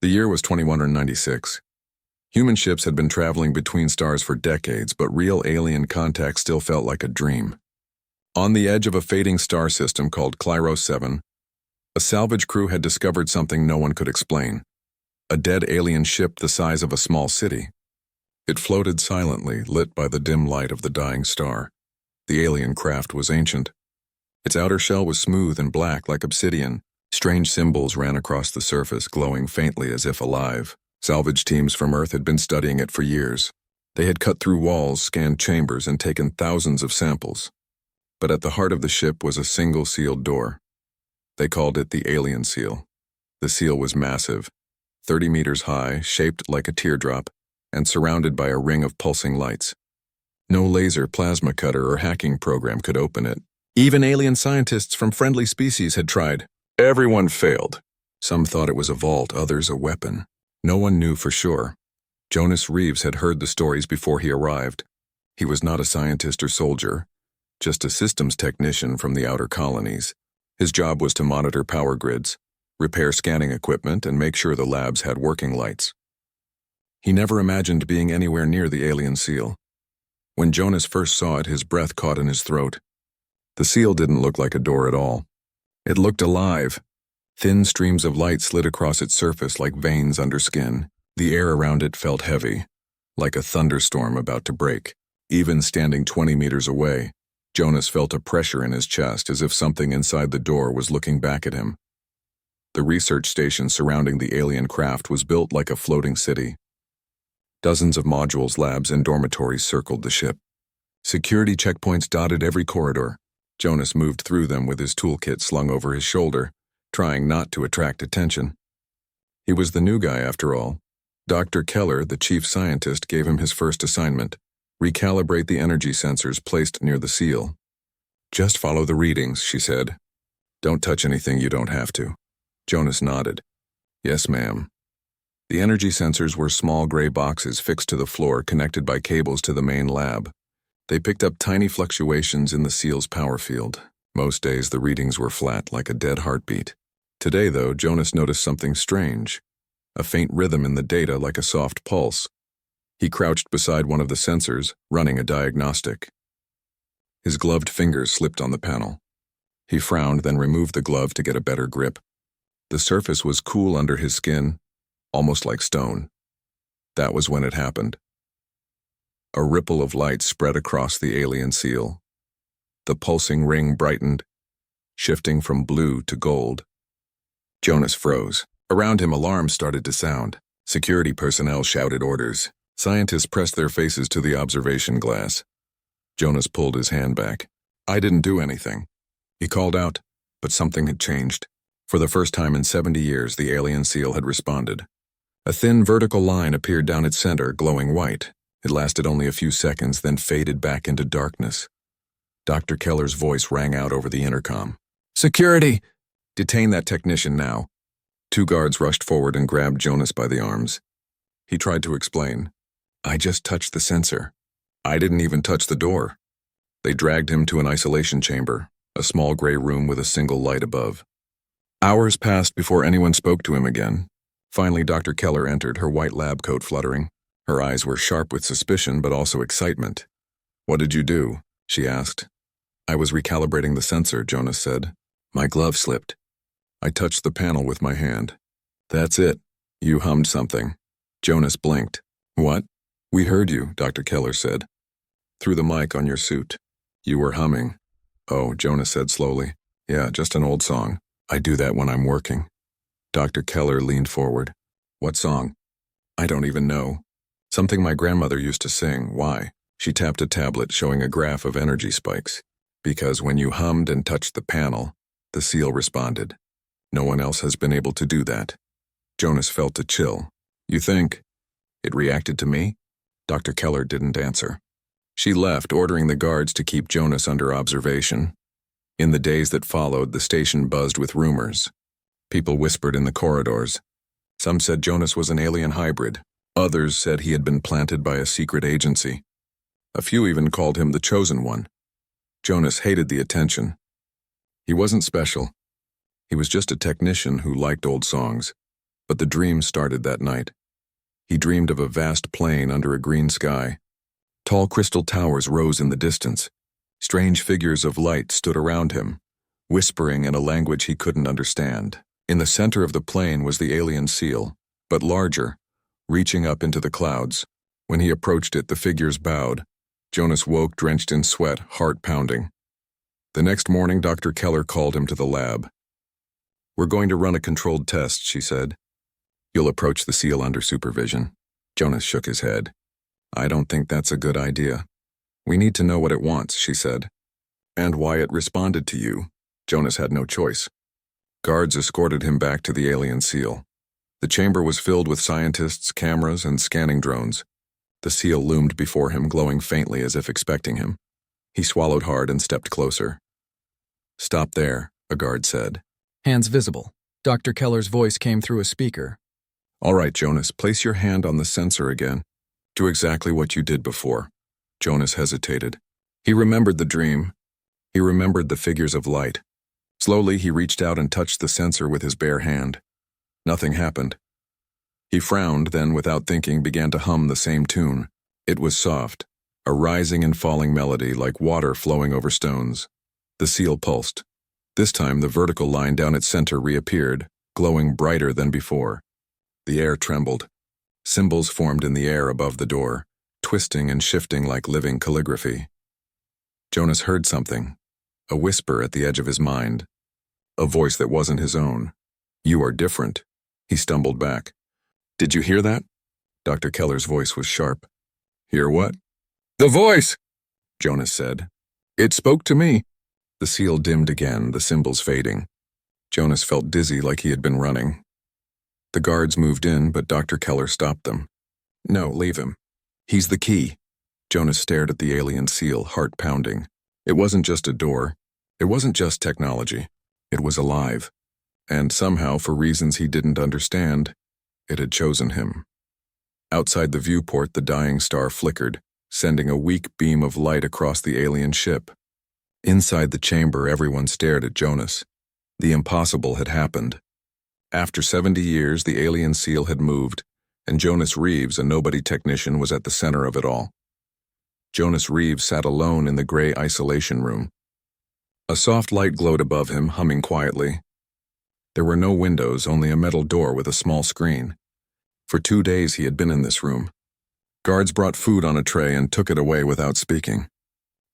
The year was 2196. Human ships had been traveling between stars for decades, but real alien contact still felt like a dream. On the edge of a fading star system called Clyro 7, a salvage crew had discovered something no one could explain. A dead alien ship the size of a small city. It floated silently, lit by the dim light of the dying star. The alien craft was ancient. Its outer shell was smooth and black like obsidian. Strange symbols ran across the surface, glowing faintly as if alive. Salvage teams from Earth had been studying it for years. They had cut through walls, scanned chambers, and taken thousands of samples. But at the heart of the ship was a single sealed door. They called it the Alien Seal. The seal was massive, 30 meters high, shaped like a teardrop, and surrounded by a ring of pulsing lights. No laser, plasma cutter, or hacking program could open it. Even alien scientists from friendly species had tried. Everyone failed. Some thought it was a vault, others a weapon. No one knew for sure. Jonas Reeves had heard the stories before he arrived. He was not a scientist or soldier, just a systems technician from the outer colonies. His job was to monitor power grids, repair scanning equipment, and make sure the labs had working lights. He never imagined being anywhere near the alien seal. When Jonas first saw it, his breath caught in his throat. The seal didn't look like a door at all. It looked alive. Thin streams of light slid across its surface like veins under skin. The air around it felt heavy, like a thunderstorm about to break. Even standing 20 meters away, Jonas felt a pressure in his chest as if something inside the door was looking back at him. The research station surrounding the alien craft was built like a floating city. Dozens of modules, labs, and dormitories circled the ship. Security checkpoints dotted every corridor. Jonas moved through them with his toolkit slung over his shoulder, trying not to attract attention. He was the new guy after all. Dr. Keller, the chief scientist, gave him his first assignment: recalibrate the energy sensors placed near the seal. Just follow the readings, she said. Don't touch anything you don't have to. Jonas nodded. Yes, ma'am. The energy sensors were small gray boxes fixed to the floor, connected by cables to the main lab. They picked up tiny fluctuations in the seal's power field. Most days the readings were flat, like a dead heartbeat. Today, though, Jonas noticed something strange. A faint rhythm in the data, like a soft pulse. He crouched beside one of the sensors, running a diagnostic. His gloved fingers slipped on the panel. He frowned, then removed the glove to get a better grip. The surface was cool under his skin, almost like stone. That was when it happened. A ripple of light spread across the alien seal. The pulsing ring brightened, shifting from blue to gold. Jonas froze. Around him, alarms started to sound. Security personnel shouted orders. Scientists pressed their faces to the observation glass. Jonas pulled his hand back. I didn't do anything. He called out, but something had changed. For the first time in 70 years, the alien seal had responded. A thin vertical line appeared down its center, glowing white. It lasted only a few seconds, then faded back into darkness. Dr. Keller's voice rang out over the intercom. Security! Detain that technician now. 2 guards rushed forward and grabbed Jonas by the arms. He tried to explain. I just touched the sensor. I didn't even touch the door. They dragged him to an isolation chamber, a small gray room with a single light above. Hours passed before anyone spoke to him again. Finally, Dr. Keller entered, her white lab coat fluttering. Her eyes were sharp with suspicion, but also excitement. What did you do? She asked. I was recalibrating the sensor, Jonas said. My glove slipped. I touched the panel with my hand. That's it. You hummed something. Jonas blinked. What? We heard you, Dr. Keller said. Through the mic on your suit. You were humming. Oh, Jonas said slowly. Yeah, just an old song. I do that when I'm working. Dr. Keller leaned forward. What song? I don't even know. Something my grandmother used to sing. Why? She tapped a tablet showing a graph of energy spikes. Because when you hummed and touched the panel, the seal responded. No one else has been able to do that. Jonas felt a chill. You think it reacted to me? Dr. Keller didn't answer. She left, ordering the guards to keep Jonas under observation. In the days that followed, the station buzzed with rumors. People whispered in the corridors. Some said Jonas was an alien hybrid. Others said he had been planted by a secret agency. A few even called him the chosen one. Jonas hated the attention. He wasn't special. He was just a technician who liked old songs. But the dream started that night. He dreamed of a vast plain under a green sky. Tall crystal towers rose in the distance. Strange figures of light stood around him, whispering in a language he couldn't understand. In the center of the plain was the alien seal, but larger, reaching up into the clouds. When he approached it, the figures bowed. Jonas woke drenched in sweat, heart pounding. The next morning, Dr. Keller called him to the lab. "We're going to run a controlled test," she said. "You'll approach the seal under supervision." Jonas shook his head. "I don't think that's a good idea. We need to know what it wants," she said. "And why it responded to you." Jonas had no choice. Guards escorted him back to the alien seal. The chamber was filled with scientists, cameras, and scanning drones. The seal loomed before him, glowing faintly as if expecting him. He swallowed hard and stepped closer. "Stop there," a guard said. "Hands visible." Dr. Keller's voice came through a speaker. "All right, Jonas, place your hand on the sensor again. Do exactly what you did before." Jonas hesitated. He remembered the dream. He remembered the figures of light. Slowly, he reached out and touched the sensor with his bare hand. Nothing happened. He frowned, then, without thinking, began to hum the same tune. It was soft, a rising and falling melody like water flowing over stones. The seal pulsed. This time, the vertical line down its center reappeared, glowing brighter than before. The air trembled. Symbols formed in the air above the door, twisting and shifting like living calligraphy. Jonas heard something, a whisper at the edge of his mind, a voice that wasn't his own. "You are different." He stumbled back. "Did you hear that?" Dr. Keller's voice was sharp. "Hear what?" "The voice," Jonas said. "It spoke to me." The seal dimmed again, the symbols fading. Jonas felt dizzy like he had been running. The guards moved in, but Dr. Keller stopped them. "No, leave him. He's the key." Jonas stared at the alien seal, heart pounding. It wasn't just a door. It wasn't just technology. It was alive. And somehow, for reasons he didn't understand, it had chosen him. Outside the viewport, the dying star flickered, sending a weak beam of light across the alien ship. Inside the chamber, everyone stared at Jonas. The impossible had happened. After 70 years, the alien seal had moved, and Jonas Reeves, a nobody technician, was at the center of it all. Jonas Reeves sat alone in the gray isolation room. A soft light glowed above him, humming quietly. There were no windows, only a metal door with a small screen. For 2 days he had been in this room. Guards brought food on a tray and took it away without speaking.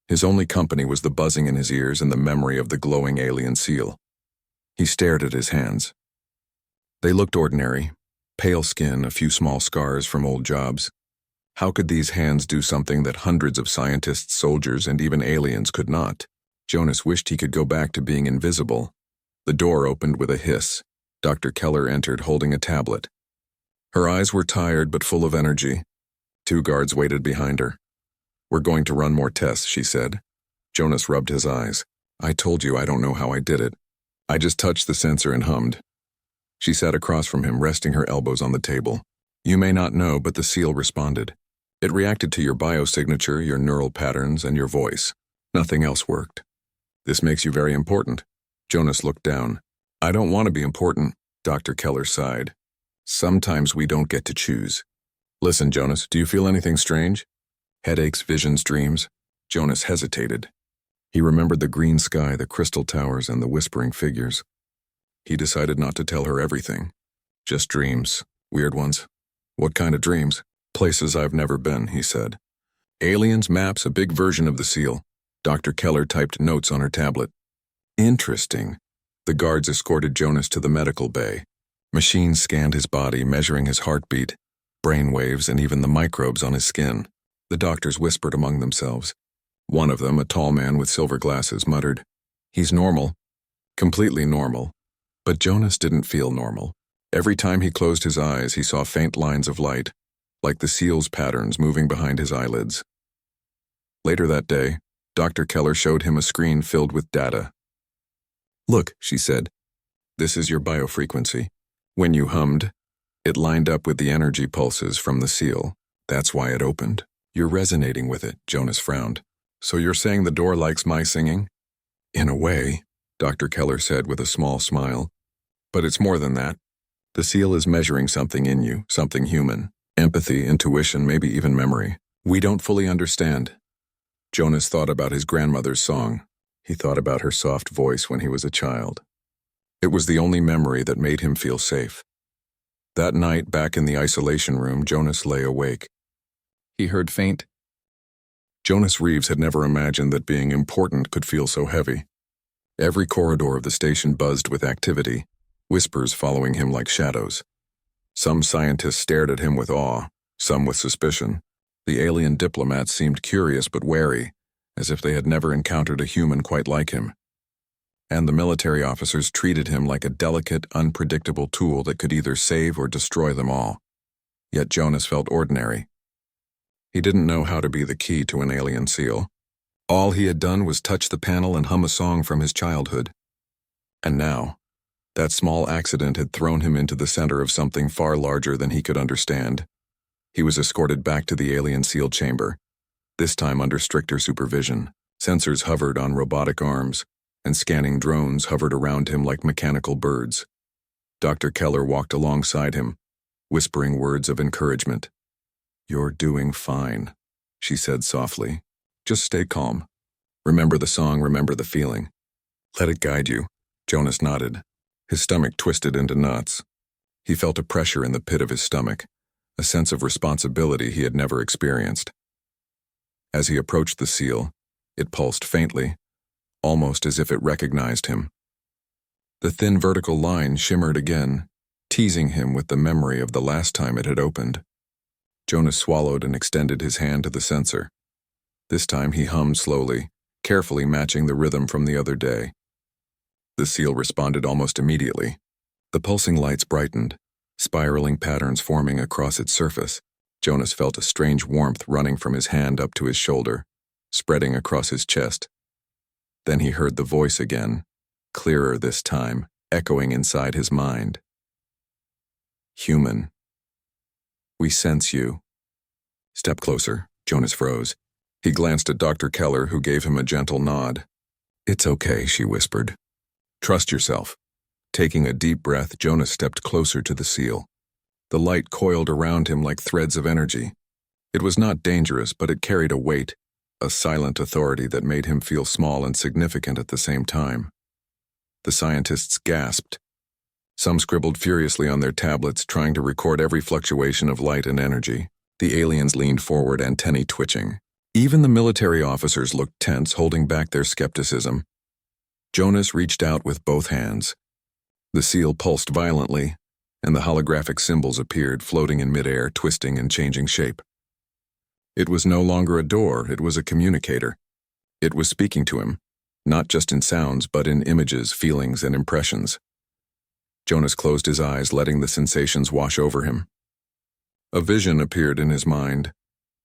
His only company was the buzzing in his ears and the memory of the glowing alien seal. He stared at his hands. They looked ordinary, pale skin, a few small scars from old jobs. How could these hands do something that hundreds of scientists, soldiers, and even aliens could not? Jonas wished he could go back to being invisible. The door opened with a hiss. Dr. Keller entered holding a tablet. Her eyes were tired but full of energy. 2 guards waited behind her. "We're going to run more tests," she said. Jonas rubbed his eyes. "I told you I don't know how I did it. I just touched the sensor and hummed." She sat across from him, resting her elbows on the table. "You may not know, but the seal responded. It reacted to your biosignature, your neural patterns, and your voice. Nothing else worked. This makes you very important." Jonas looked down. "I don't want to be important," Dr. Keller sighed. "Sometimes we don't get to choose." "Listen, Jonas, do you feel anything strange? Headaches, visions, dreams?" Jonas hesitated. He remembered the green sky, the crystal towers, and the whispering figures. He decided not to tell her everything. "Just dreams. Weird ones." "What kind of dreams?" "Places I've never been," he said. "Aliens, maps, a big version of the seal." Dr. Keller typed notes on her tablet. "Interesting." The guards escorted Jonas to the medical bay. Machines scanned his body, measuring his heartbeat, brain waves, and even the microbes on his skin. The doctors whispered among themselves. One of them, a tall man with silver glasses, muttered, "He's normal. Completely normal." But Jonas didn't feel normal. Every time he closed his eyes, he saw faint lines of light, like the seal's patterns moving behind his eyelids. Later that day, Dr. Keller showed him a screen filled with data. "Look," she said, "this is your biofrequency. When you hummed, it lined up with the energy pulses from the seal. That's why it opened. You're resonating with it," Jonas frowned. "So you're saying the door likes my singing?" "In a way," Dr. Keller said with a small smile. "But it's more than that. The seal is measuring something in you, something human. Empathy, intuition, maybe even memory. We don't fully understand. Jonas thought about his grandmother's song. He thought about her soft voice when he was a child. It was the only memory that made him feel safe. That night, back in the isolation room, Jonas lay awake. He heard faint. Jonas Reeves had never imagined that being important could feel so heavy. Every corridor of the station buzzed with activity, whispers following him like shadows. Some scientists stared at him with awe, some with suspicion. The alien diplomats seemed curious but wary, as if they had never encountered a human quite like him. And the military officers treated him like a delicate, unpredictable tool that could either save or destroy them all. Yet Jonas felt ordinary. He didn't know how to be the key to an alien seal. All he had done was touch the panel and hum a song from his childhood. And now, that small accident had thrown him into the center of something far larger than he could understand. He was escorted back to the alien seal chamber, this time under stricter supervision. Sensors hovered on robotic arms, and scanning drones hovered around him like mechanical birds. Dr. Keller walked alongside him, whispering words of encouragement. "You're doing fine," she said softly. "Just stay calm. Remember the song, remember the feeling. Let it guide you." Jonas nodded. His stomach twisted into knots. He felt a pressure in the pit of his stomach, a sense of responsibility he had never experienced. As he approached the seal, it pulsed faintly, almost as if it recognized him. The thin vertical line shimmered again, teasing him with the memory of the last time it had opened. Jonas swallowed and extended his hand to the sensor. This time he hummed slowly, carefully matching the rhythm from the other day. The seal responded almost immediately. The pulsing lights brightened, spiraling patterns forming across its surface. Jonas felt a strange warmth running from his hand up to his shoulder, spreading across his chest. Then he heard the voice again, clearer this time, echoing inside his mind. "Human. We sense you." "Step closer." Jonas froze. He glanced at Dr. Keller, who gave him a gentle nod. "It's okay," she whispered. "Trust yourself." Taking a deep breath, Jonas stepped closer to the seal. The light coiled around him like threads of energy. It was not dangerous, but it carried a weight, a silent authority that made him feel small and significant at the same time. The scientists gasped. Some scribbled furiously on their tablets, trying to record every fluctuation of light and energy. The aliens leaned forward, antennae twitching. Even the military officers looked tense, holding back their skepticism. Jonas reached out with both hands. The seal pulsed violently, and the holographic symbols appeared, floating in midair, twisting and changing shape. It was no longer a door, it was a communicator. It was speaking to him, not just in sounds, but in images, feelings, and impressions. Jonas closed his eyes, letting the sensations wash over him. A vision appeared in his mind.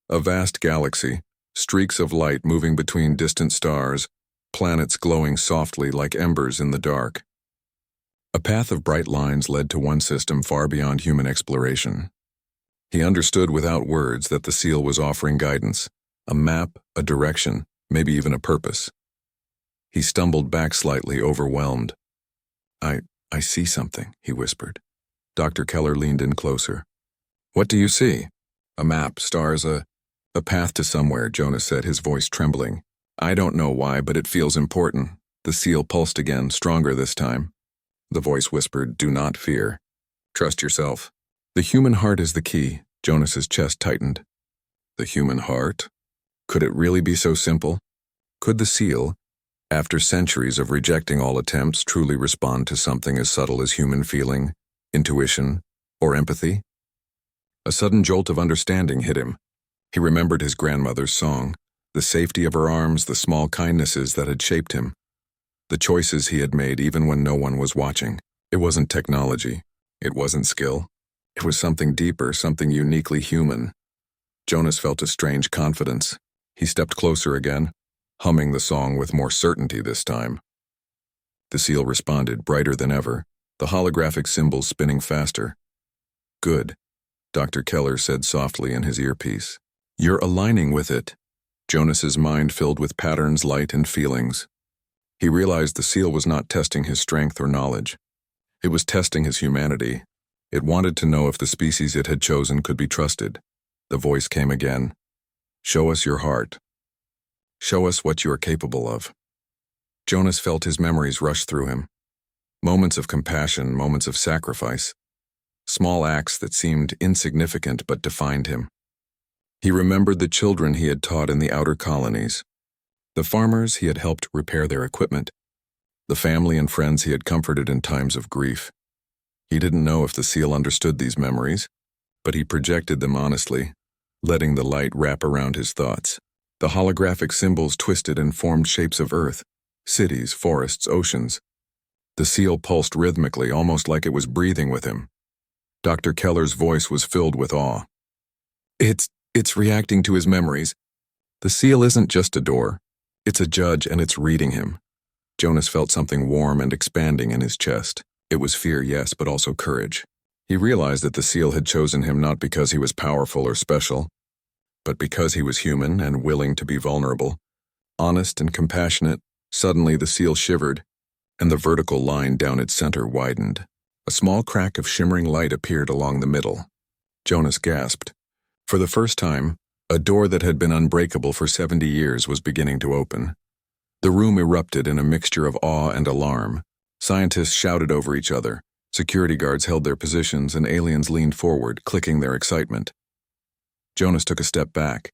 A vast galaxy, streaks of light moving between distant stars, planets glowing softly like embers in the dark. A path of bright lines led to one system far beyond human exploration. He understood without words that the seal was offering guidance, a map, a direction, maybe even a purpose. He stumbled back slightly, overwhelmed. I see something," he whispered. Dr. Keller leaned in closer. "What do you see?" "A map, stars, a path to somewhere," Jonas said, his voice trembling. "I don't know why, but it feels important." The seal pulsed again, stronger this time. The voice whispered, "Do not fear. Trust yourself. The human heart is the key." Jonas's chest tightened. The human heart? Could it really be so simple? Could the seal, after centuries of rejecting all attempts, truly respond to something as subtle as human feeling, intuition, or empathy? A sudden jolt of understanding hit him. He remembered his grandmother's song, the safety of her arms, the small kindnesses that had shaped him, the choices he had made even when no one was watching. It wasn't technology. It wasn't skill. It was something deeper, something uniquely human. Jonas felt a strange confidence. He stepped closer again, humming the song with more certainty this time. The seal responded, brighter than ever, the holographic symbols spinning faster. "Good," Dr. Keller said softly in his earpiece. "You're aligning with it." Jonas's mind filled with patterns, light, and feelings. He realized the seal was not testing his strength or knowledge. It was testing his humanity, It wanted to know if the species it had chosen could be trusted. The voice came again. Show us your heart. Show us what you are capable of. Jonas felt his memories rush through him. Moments of compassion, moments of sacrifice. Small acts that seemed insignificant but defined him. He remembered the children he had taught in the outer colonies, the farmers he had helped repair their equipment, the family and friends he had comforted in times of grief. He didn't know if the seal understood these memories, but he projected them honestly, letting the light wrap around his thoughts. The holographic symbols twisted and formed shapes of Earth, cities, forests, oceans. The seal pulsed rhythmically, almost like it was breathing with him. Dr. Keller's voice was filled with awe. It's reacting to his memories. The seal isn't just a door. It's a judge, and it's reading him. Jonas felt something warm and expanding in his chest. It was fear, yes, but also courage. He realized that the seal had chosen him not because he was powerful or special, but because he was human and willing to be vulnerable, honest and compassionate. Suddenly the seal shivered, and the vertical line down its center widened. A small crack of shimmering light appeared along the middle. Jonas gasped. For the first time, a door that had been unbreakable for 70 years was beginning to open. The room erupted in a mixture of awe and alarm. Scientists shouted over each other, security guards held their positions, and aliens leaned forward, clicking their excitement. Jonas took a step back.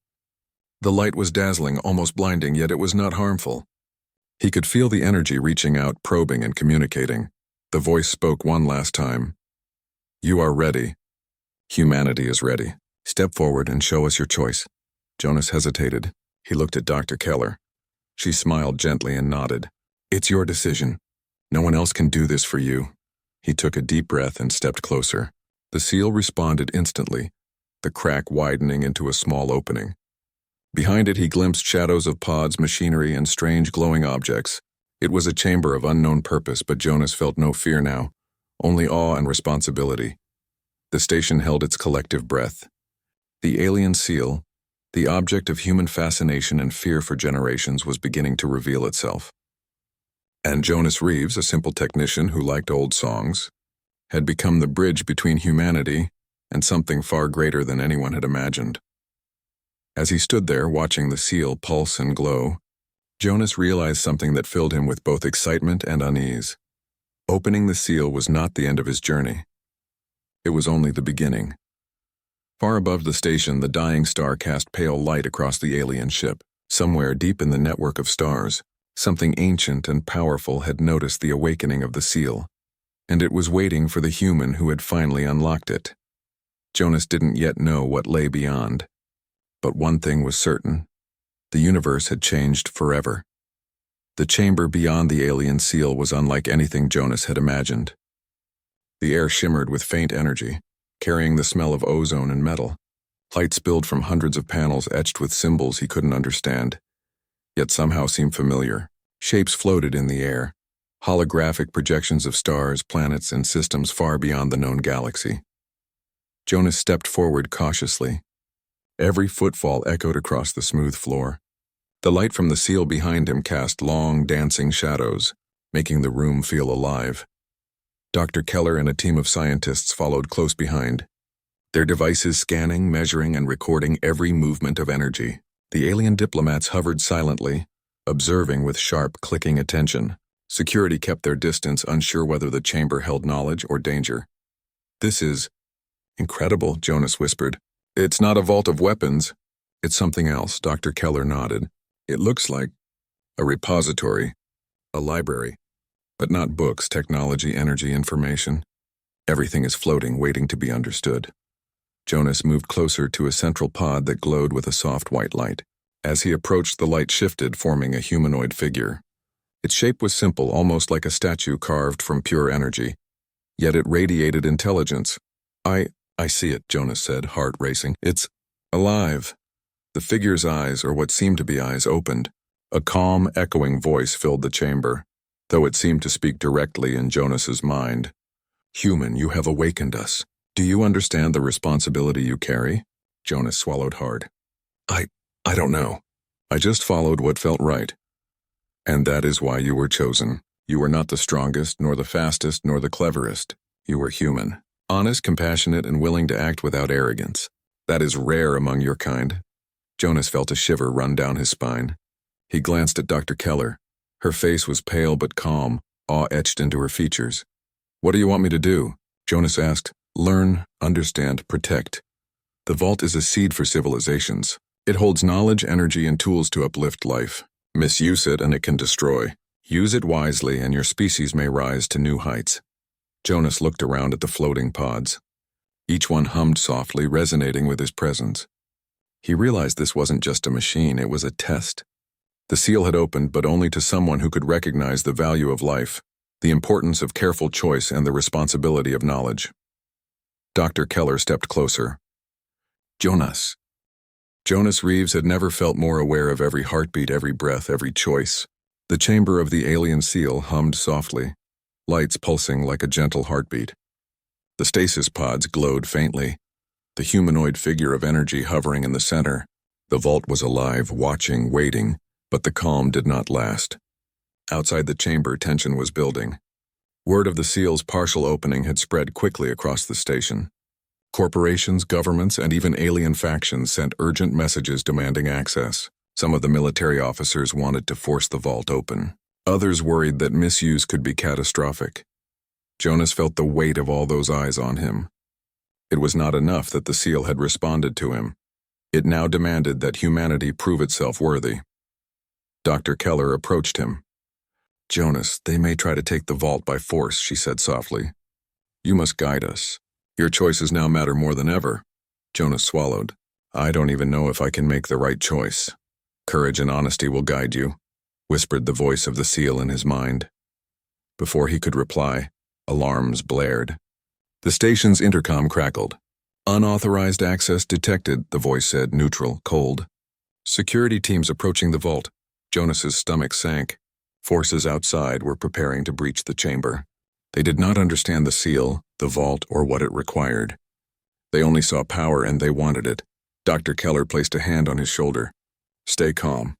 The light was dazzling, almost blinding, yet it was not harmful. He could feel the energy reaching out, probing and communicating. The voice spoke one last time. You are ready. Humanity is ready. Step forward and show us your choice. Jonas hesitated. He looked at Dr. Keller. She smiled gently and nodded. It's your decision. No one else can do this for you. He took a deep breath and stepped closer. The seal responded instantly, the crack widening into a small opening. Behind it he glimpsed shadows of pods, machinery, and strange glowing objects. It was a chamber of unknown purpose, but Jonas felt no fear now, only awe and responsibility. The station held its collective breath. The alien seal, the object of human fascination and fear for generations, was beginning to reveal itself. And Jonas Reeves, a simple technician who liked old songs, had become the bridge between humanity and something far greater than anyone had imagined. As he stood there watching the seal pulse and glow, Jonas realized something that filled him with both excitement and unease. Opening the seal was not the end of his journey. It was only the beginning. Far above the station, the dying star cast pale light across the alien ship. Somewhere deep in the network of stars, something ancient and powerful had noticed the awakening of the seal, and it was waiting for the human who had finally unlocked it. Jonas didn't yet know what lay beyond. But one thing was certain. The universe had changed forever. The chamber beyond the alien seal was unlike anything Jonas had imagined. The air shimmered with faint energy, carrying the smell of ozone and metal. Light spilled from hundreds of panels etched with symbols he couldn't understand, yet somehow seemed familiar. Shapes floated in the air, holographic projections of stars, planets, and systems far beyond the known galaxy. Jonas stepped forward cautiously. Every footfall echoed across the smooth floor. The light from the seal behind him cast long, dancing shadows, making the room feel alive. Dr. Keller and a team of scientists followed close behind, their devices scanning, measuring, and recording every movement of energy. The alien diplomats hovered silently, observing with sharp, clicking attention. Security kept their distance, unsure whether the chamber held knowledge or danger. This is incredible, Jonas whispered. It's not a vault of weapons. It's something else, Dr. Keller nodded. It looks like a repository, a library, but not books, technology, energy, information. Everything is floating, waiting to be understood. Jonas moved closer to a central pod that glowed with a soft white light. As he approached, the light shifted, forming a humanoid figure. Its shape was simple, almost like a statue carved from pure energy, yet it radiated intelligence. I see it, Jonas said, heart racing. It's alive. The figure's eyes, or what seemed to be eyes, opened. A calm, echoing voice filled the chamber, though it seemed to speak directly in Jonas's mind. Human, you have awakened us. Do you understand the responsibility you carry? Jonas swallowed hard. I don't know. I just followed what felt right. And that is why you were chosen. You were not the strongest, nor the fastest, nor the cleverest. You were human. Honest, compassionate, and willing to act without arrogance. That is rare among your kind. Jonas felt a shiver run down his spine. He glanced at Dr. Keller. Her face was pale but calm, awe etched into her features. What do you want me to do? Jonas asked. Learn, understand, protect. The vault is a seed for civilizations. It holds knowledge, energy, and tools to uplift life. Misuse it and it can destroy. Use it wisely and your species may rise to new heights. Jonas looked around at the floating pods. Each one hummed softly, resonating with his presence. He realized this wasn't just a machine, it was a test. The seal had opened, but only to someone who could recognize the value of life, the importance of careful choice, and the responsibility of knowledge. Dr. Keller stepped closer. Jonas. Jonas Reeves had never felt more aware of every heartbeat, every breath, every choice. The chamber of the alien seal hummed softly, lights pulsing like a gentle heartbeat. The stasis pods glowed faintly, the humanoid figure of energy hovering in the center. The vault was alive, watching, waiting, but the calm did not last. Outside the chamber, tension was building. Word of the seal's partial opening had spread quickly across the station. Corporations, governments, and even alien factions sent urgent messages demanding access. Some of the military officers wanted to force the vault open. Others worried that misuse could be catastrophic. Jonas felt the weight of all those eyes on him. It was not enough that the seal had responded to him. It now demanded that humanity prove itself worthy. Dr. Keller approached him. Jonas, they may try to take the vault by force, she said softly. You must guide us. Your choices now matter more than ever. Jonas swallowed. I don't even know if I can make the right choice. Courage and honesty will guide you, whispered the voice of the seal in his mind. Before he could reply, alarms blared. The station's intercom crackled. Unauthorized access detected, the voice said, neutral, cold. Security teams approaching the vault. Jonas's stomach sank. Forces outside were preparing to breach the chamber. They did not understand the seal, the vault, or what it required. They only saw power and they wanted it. Dr. Keller placed a hand on his shoulder. Stay calm.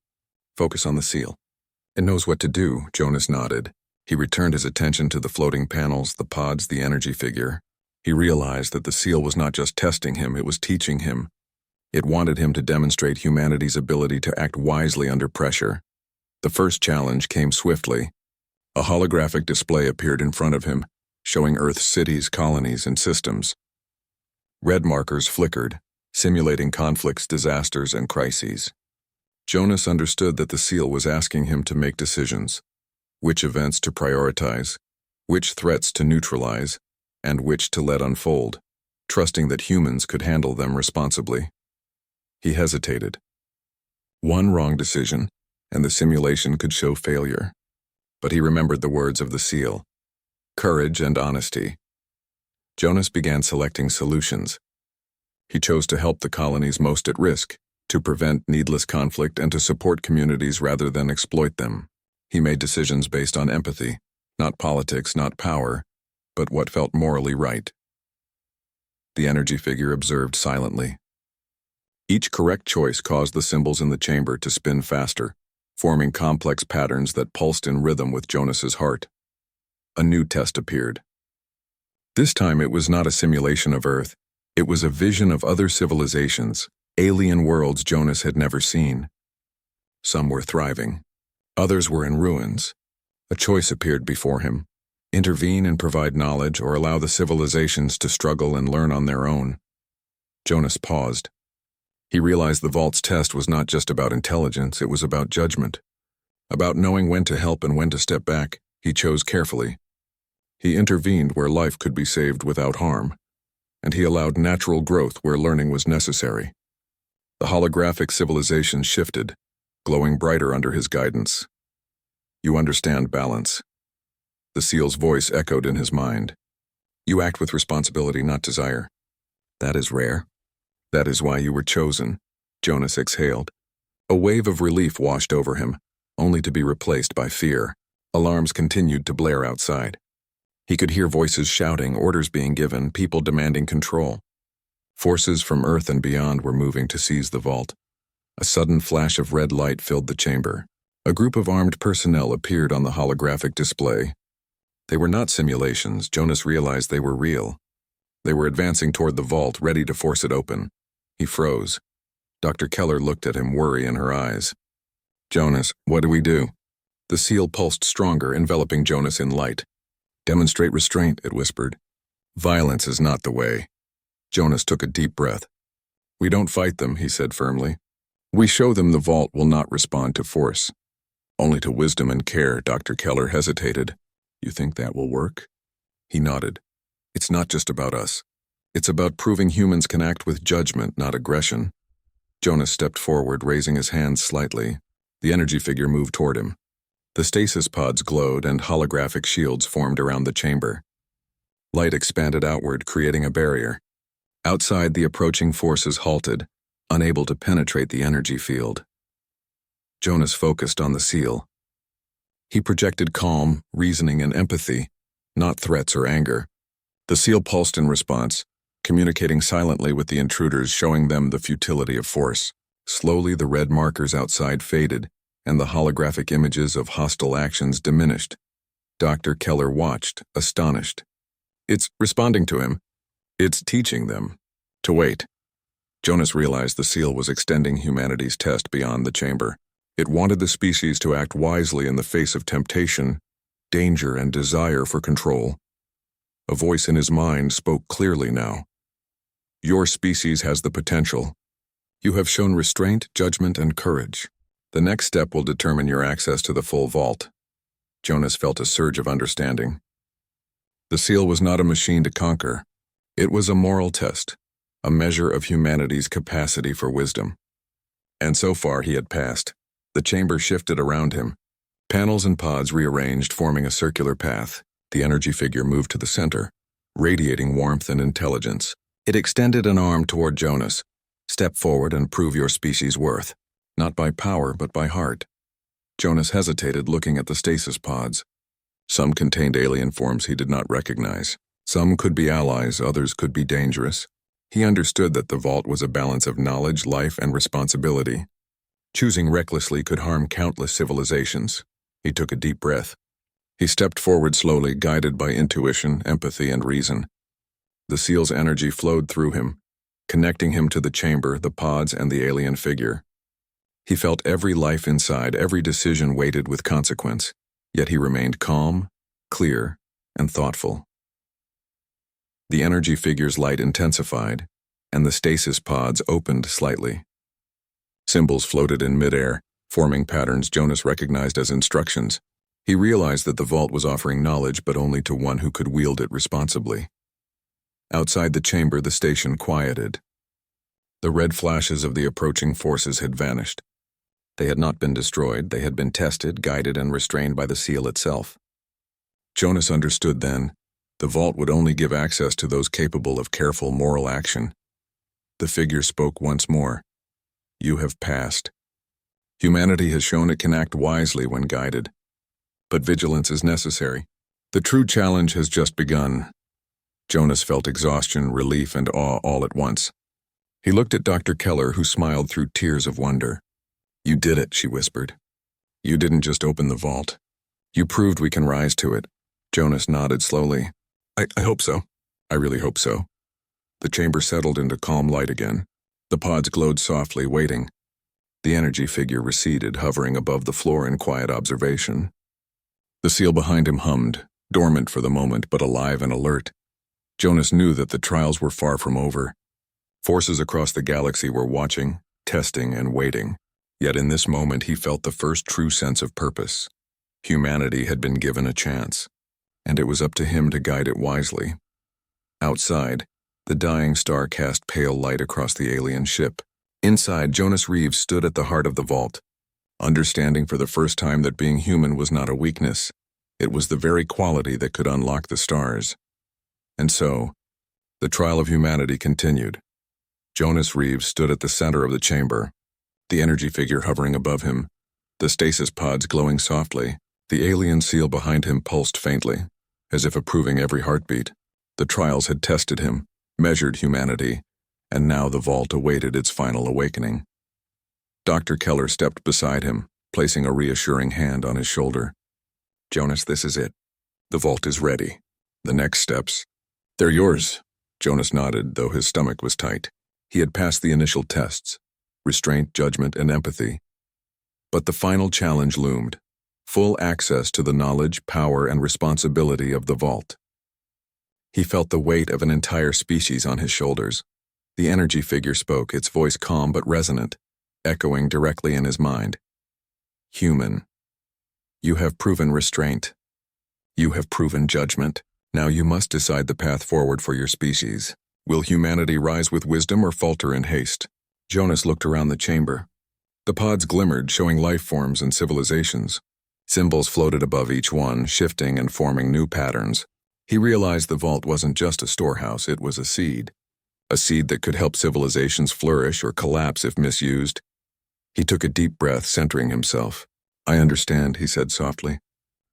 Focus on the seal. It knows what to do, Jonas nodded. He returned his attention to the floating panels, the pods, the energy figure. He realized that the seal was not just testing him, it was teaching him. It wanted him to demonstrate humanity's ability to act wisely under pressure. The first challenge came swiftly. A holographic display appeared in front of him, showing Earth's cities, colonies, and systems. Red markers flickered, simulating conflicts, disasters, and crises. Jonas understood that the seal was asking him to make decisions. Which events to prioritize, which threats to neutralize, and which to let unfold, trusting that humans could handle them responsibly. He hesitated. One wrong decision, and the simulation could show failure. But he remembered the words of the seal. Courage and honesty. Jonas began selecting solutions. He chose to help the colonies most at risk, to prevent needless conflict and to support communities rather than exploit them. He made decisions based on empathy, not politics, not power, but what felt morally right. The energy figure observed silently. Each correct choice caused the symbols in the chamber to spin faster, forming complex patterns that pulsed in rhythm with Jonas's heart. A new test appeared. This time it was not a simulation of Earth, it was a vision of other civilizations, alien worlds Jonas had never seen. Some were thriving. Others were in ruins. A choice appeared before him. Intervene and provide knowledge or allow the civilizations to struggle and learn on their own. Jonas paused. He realized the vault's test was not just about intelligence, it was about judgment. About knowing when to help and when to step back, he chose carefully. He intervened where life could be saved without harm, and he allowed natural growth where learning was necessary. The holographic civilization shifted, glowing brighter under his guidance. You understand balance. The seal's voice echoed in his mind. You act with responsibility, not desire. That is rare. That is why you were chosen. Jonas exhaled. A wave of relief washed over him, only to be replaced by fear. Alarms continued to blare outside. He could hear voices shouting, orders being given, people demanding control. Forces from Earth and beyond were moving to seize the vault. A sudden flash of red light filled the chamber. A group of armed personnel appeared on the holographic display. They were not simulations. Jonas realized they were real. They were advancing toward the vault, ready to force it open. He froze. Dr. Keller looked at him, worry in her eyes. "Jonas, what do we do?" The seal pulsed stronger, enveloping Jonas in light. "Demonstrate restraint," it whispered. "Violence is not the way." Jonas took a deep breath. "We don't fight them," he said firmly. "We show them the vault will not respond to force. Only to wisdom and care." Dr. Keller hesitated. "You think that will work?" He nodded. "It's not just about us. It's about proving humans can act with judgment, not aggression." Jonas stepped forward, raising his hands slightly. The energy figure moved toward him. The stasis pods glowed and holographic shields formed around the chamber. Light expanded outward, creating a barrier. Outside, the approaching forces halted, unable to penetrate the energy field. Jonas focused on the seal. He projected calm, reasoning, and empathy, not threats or anger. The seal pulsed in response, communicating silently with the intruders, showing them the futility of force. Slowly, the red markers outside faded, and the holographic images of hostile actions diminished. Dr. Keller watched, astonished. "It's responding to him. It's teaching them to wait." Jonas realized the seal was extending humanity's test beyond the chamber. It wanted the species to act wisely in the face of temptation, danger, and desire for control. A voice in his mind spoke clearly now. "Your species has the potential. You have shown restraint, judgment, and courage. The next step will determine your access to the full vault." Jonas felt a surge of understanding. The seal was not a machine to conquer. It was a moral test, a measure of humanity's capacity for wisdom. And so far he had passed. The chamber shifted around him. Panels and pods rearranged, forming a circular path. The energy figure moved to the center, radiating warmth and intelligence. It extended an arm toward Jonas. "Step forward and prove your species' worth. Not by power, but by heart." Jonas hesitated, looking at the stasis pods. Some contained alien forms he did not recognize. Some could be allies, others could be dangerous. He understood that the vault was a balance of knowledge, life, and responsibility. Choosing recklessly could harm countless civilizations. He took a deep breath. He stepped forward slowly, guided by intuition, empathy, and reason. The seal's energy flowed through him, connecting him to the chamber, the pods, and the alien figure. He felt every life inside, every decision weighted with consequence, yet he remained calm, clear, and thoughtful. The energy figure's light intensified, and the stasis pods opened slightly. Symbols floated in midair, forming patterns Jonas recognized as instructions. He realized that the vault was offering knowledge, but only to one who could wield it responsibly. Outside the chamber, the station quieted. The red flashes of the approaching forces had vanished. They had not been destroyed, they had been tested, guided, and restrained by the seal itself. Jonas understood then, the vault would only give access to those capable of careful moral action. The figure spoke once more. "You have passed. Humanity has shown it can act wisely when guided. But vigilance is necessary. The true challenge has just begun." Jonas felt exhaustion, relief, and awe all at once. He looked at Dr. Keller, who smiled through tears of wonder. "You did it," she whispered. "You didn't just open the vault. You proved we can rise to it." Jonas nodded slowly. I hope so. I really hope so." The chamber settled into calm light again. The pods glowed softly, waiting. The energy figure receded, hovering above the floor in quiet observation. The seal behind him hummed, dormant for the moment, but alive and alert. Jonas knew that the trials were far from over. Forces across the galaxy were watching, testing, and waiting. Yet in this moment he felt the first true sense of purpose. Humanity had been given a chance, and it was up to him to guide it wisely. Outside, the dying star cast pale light across the alien ship. Inside, Jonas Reeves stood at the heart of the vault, understanding for the first time that being human was not a weakness. It was the very quality that could unlock the stars. And so, the trial of humanity continued. Jonas Reeves stood at the center of the chamber, the energy figure hovering above him, the stasis pods glowing softly. The alien seal behind him pulsed faintly, as if approving every heartbeat. The trials had tested him, measured humanity, and now the vault awaited its final awakening. Dr. Keller stepped beside him, placing a reassuring hand on his shoulder. "Jonas, this is it. The vault is ready. The next steps, they're yours. Jonas nodded, though his stomach was tight. He had passed the initial tests: restraint, judgment, and empathy. But the final challenge loomed: full access to the knowledge, power, and responsibility of the vault. He felt the weight of an entire species on his shoulders. The energy figure spoke, its voice calm but resonant, echoing directly in his mind. Human, you have proven restraint. You have proven judgment. Now you must decide the path forward for your species. Will humanity rise with wisdom or falter in haste? Jonas looked around the chamber. The pods glimmered, showing life forms and civilizations. Symbols floated above each one, shifting and forming new patterns. He realized the vault wasn't just a storehouse, it was a seed. A seed that could help civilizations flourish or collapse if misused. He took a deep breath, centering himself. I understand, he said softly.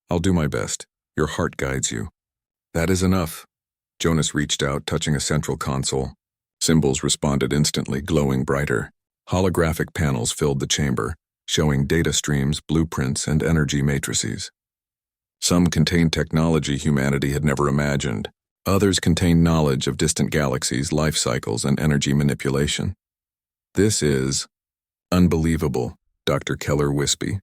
I'll do my best. Your heart guides you. That is enough. Jonas reached out, touching a central console. Symbols responded instantly, glowing brighter. Holographic panels filled the chamber, showing data streams, blueprints, and energy matrices. Some contained technology humanity had never imagined. Others contained knowledge of distant galaxies, life cycles, and energy manipulation. This is unbelievable, Dr. Keller Wispy.